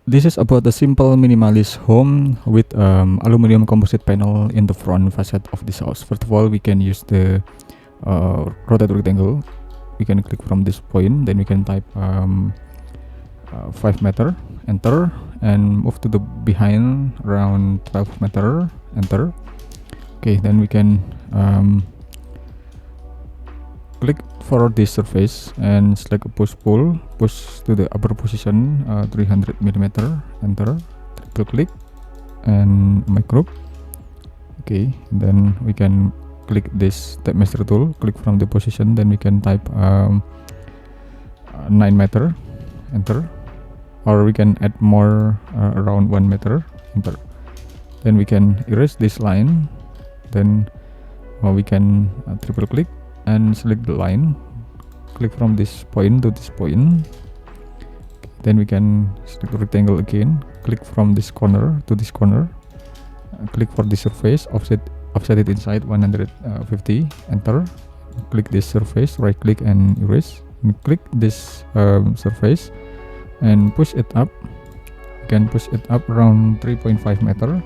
This is about a simple minimalist home with aluminum composite panel in the front facade of this house. First of all, we can use the rotate rectangle. We can click from this point, then we can type 5 meter, enter, and move to the behind around 12 meter, enter. Okay, then we can click for this surface and select a push pull, push to the upper position 300 millimeter, enter, triple click and make group. Okay, then we can click this tape master tool, click from the position, then we can type 9 meter, enter, or we can add more around 1 meter, enter. Then we can erase this line, then we can triple click and select the line, click from this point to this point. Then we can select the rectangle again, click from this corner to this corner, click for the surface, offset it inside 150, enter, click this surface, right click and erase, and click this surface and push it up. You can push it up around 3.5 meter,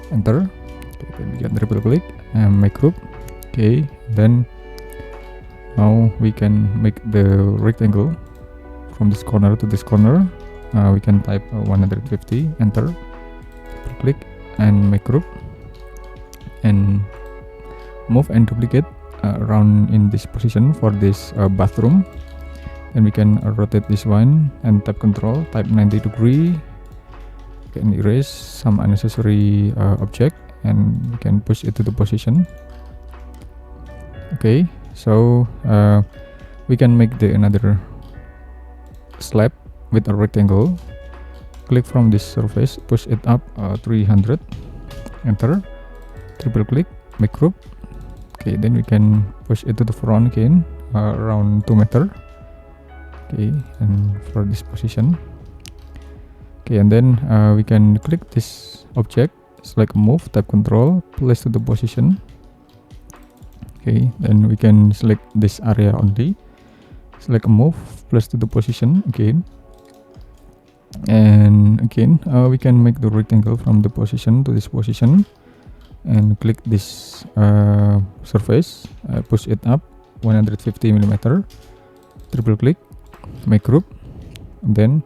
enter. Okay, then we can triple click and make group. Okay, then now we can make the rectangle from this corner to this corner. We can type 150, enter, click and make group, and move and duplicate around in this position for this bathroom. Then we can rotate this one and tap control, type 90 degree, can erase some unnecessary object, and we can push it to the position. Okay, so we can make the another slab with a rectangle. Click from this surface, push it up 300, enter, triple click, make group. Okay, then we can push it to the front again around 2 meter. Okay, and for this position. Okay, and then we can click this object, select move, tap control, place to the position. Okay, then we can select this area only, select move, place to the position again, and again we can make the rectangle from the position to this position, and click this surface, push it up 150 millimeter, triple click, make group, and then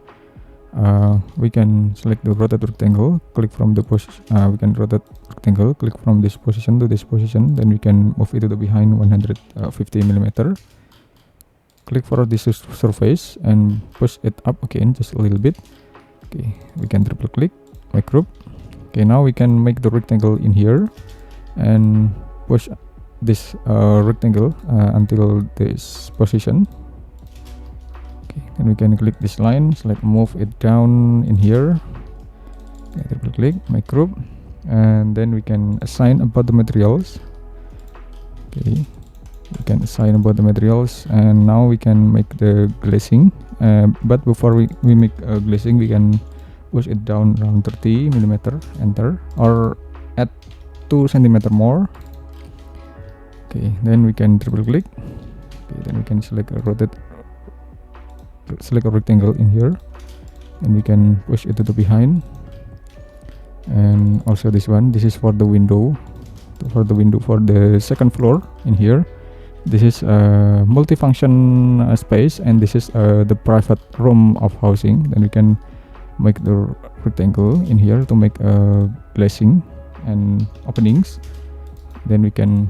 we can select the rotate rectangle, click from the position, we can rotate rectangle, click from this position to this position, then we can move it to the behind 150 millimeter, click for this surface and push it up again just a little bit. Okay, we can triple click, make group. Okay, now we can make the rectangle in here and push this rectangle until this position. Then we can click this line, select move it down in here, okay, triple click, make group, and then we can assign about the materials. Okay, we can assign about the materials, and now we can make the glazing, but before we make glazing, we can push it down around 30 millimeter, enter, or add 2 centimeter more. Okay, then we can triple click. Okay, then we can select a rotate, select a rectangle in here, and we can push it to the behind. And also this one, this is for the window, for the second floor in here. This is a multifunction space, and this is the private room of housing. Then we can make the rectangle in here to make glazing and openings. Then we can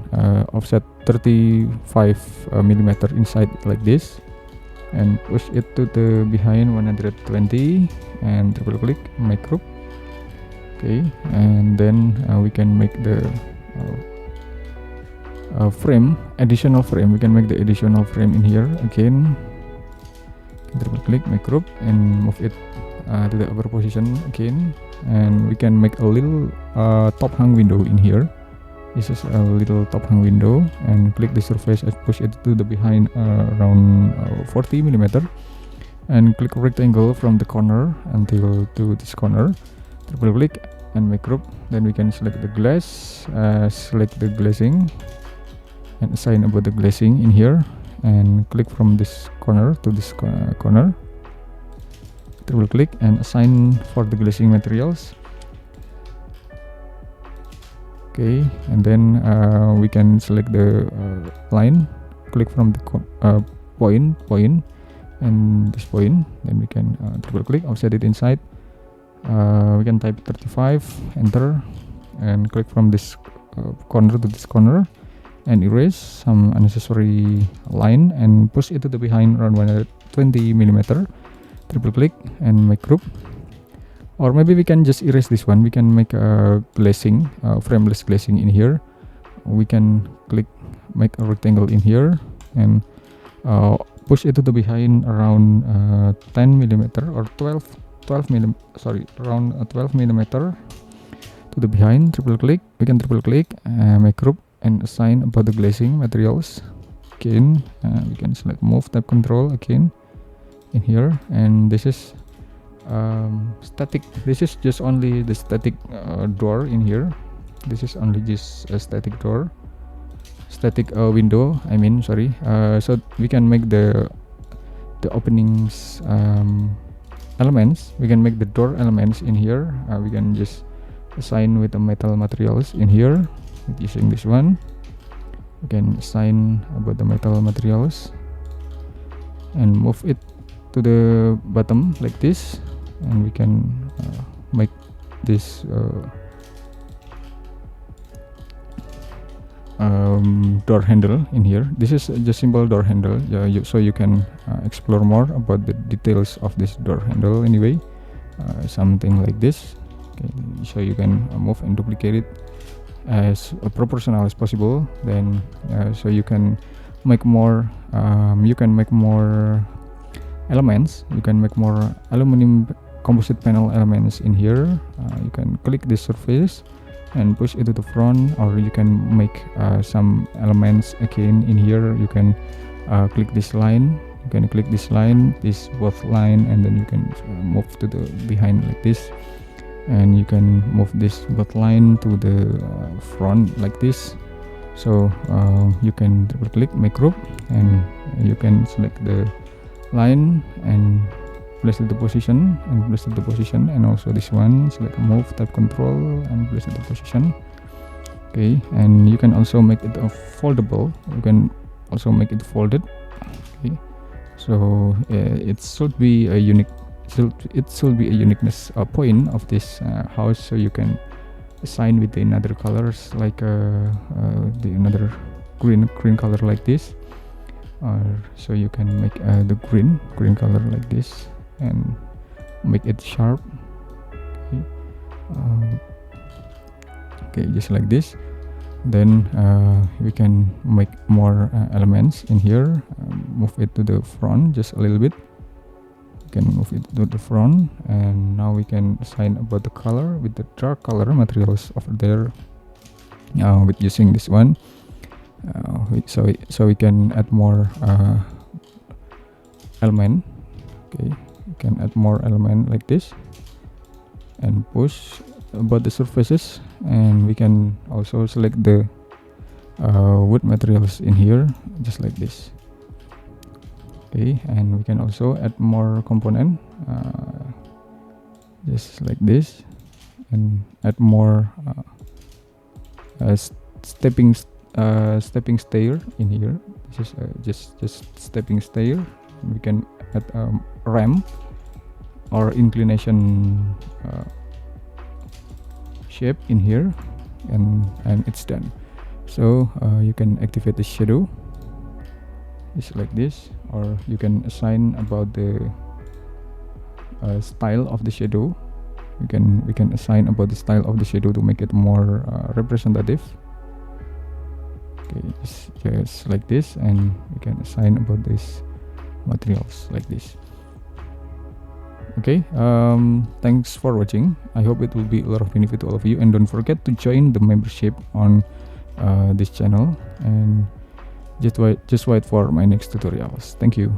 offset 35 millimeter inside like this, and push it to the behind 120, and triple click, make group. Okay, and then we can make the frame, additional frame. We can make the additional frame in here again, triple click, make group, and move it to the upper position again, and we can make a little top hang window in here. This is a little top hang window, and click the surface and push it to the behind around 40 millimeter, and click rectangle from the corner until to this corner, triple click and make group. Then we can select the glass, select the glazing, and assign about the glazing in here, and click from this corner to this corner. triple click and assign for the glazing materials. Okay, and then we can select the line, click from the point, and this point. Then we can triple click, offset it inside. We can type 35, enter, and click from this corner to this corner, and erase some unnecessary line and push it to the behind around 120 millimeter. Triple click and make group. Or maybe we can just erase this one. We can make a glazing, frameless glazing in here. We can click, make a rectangle in here, and push it to the behind around 10 millimeter or 12 millimeter. Sorry, around 12 millimeter to the behind. Triple click. We can triple click, make group, and assign about the glazing materials. Again, we can select move type control again in here, and this is static. This is just only the static door in here. This is only just a static door, static window, I mean, sorry. So we can make the openings elements. We can make the door elements in here. We can just assign with the metal materials in here using this one. We can assign about the metal materials and move it to the bottom like this, and we can make this door handle in here. This is just simple door handle, so you can explore more about the details of this door handle anyway. Something like this. Okay, so you can move and duplicate it as proportional as possible. Then so you can make more elements. You can make more aluminum composite panel elements in here. You can click this surface and push it to the front, or you can make some elements again in here. You can click this line. You can click this line, this both line, and then you can move to the behind like this, and you can move this both line to the front like this. So you can double click, make group, and you can select the line and place it to position, and place it to position, and also this one, select move type control and place it to position. Okay, and you can also make it a foldable. You can also make it folded. Okay, so it should be a unique. It should be a uniqueness point of this house. So you can assign with the another colors, like the another green color like this. So you can make the green color like this and make it sharp. Okay, okay, just like this. Then we can make more elements in here. Move it to the front just a little bit. You can move it to the front, and now we can assign about the color with the dark color materials over there with using this one. So we can add more element. Okay, you can add more element like this and push about the surfaces, and we can also select the wood materials in here just like this. Okay, and we can also add more component just like this, and add more stepping stair in here. This is just stepping stair. We can add ramp or inclination shape in here, and it's done. So you can activate the shadow just like this, or you can assign about the style of the shadow. We can assign about the style of the shadow to make it more representative. Okay, just like this, and we can assign about this materials like this. Okay, thanks for watching. I hope it will be a lot of benefit to all of you, and don't forget to join the membership on this channel, and just wait for my next tutorials. Thank you.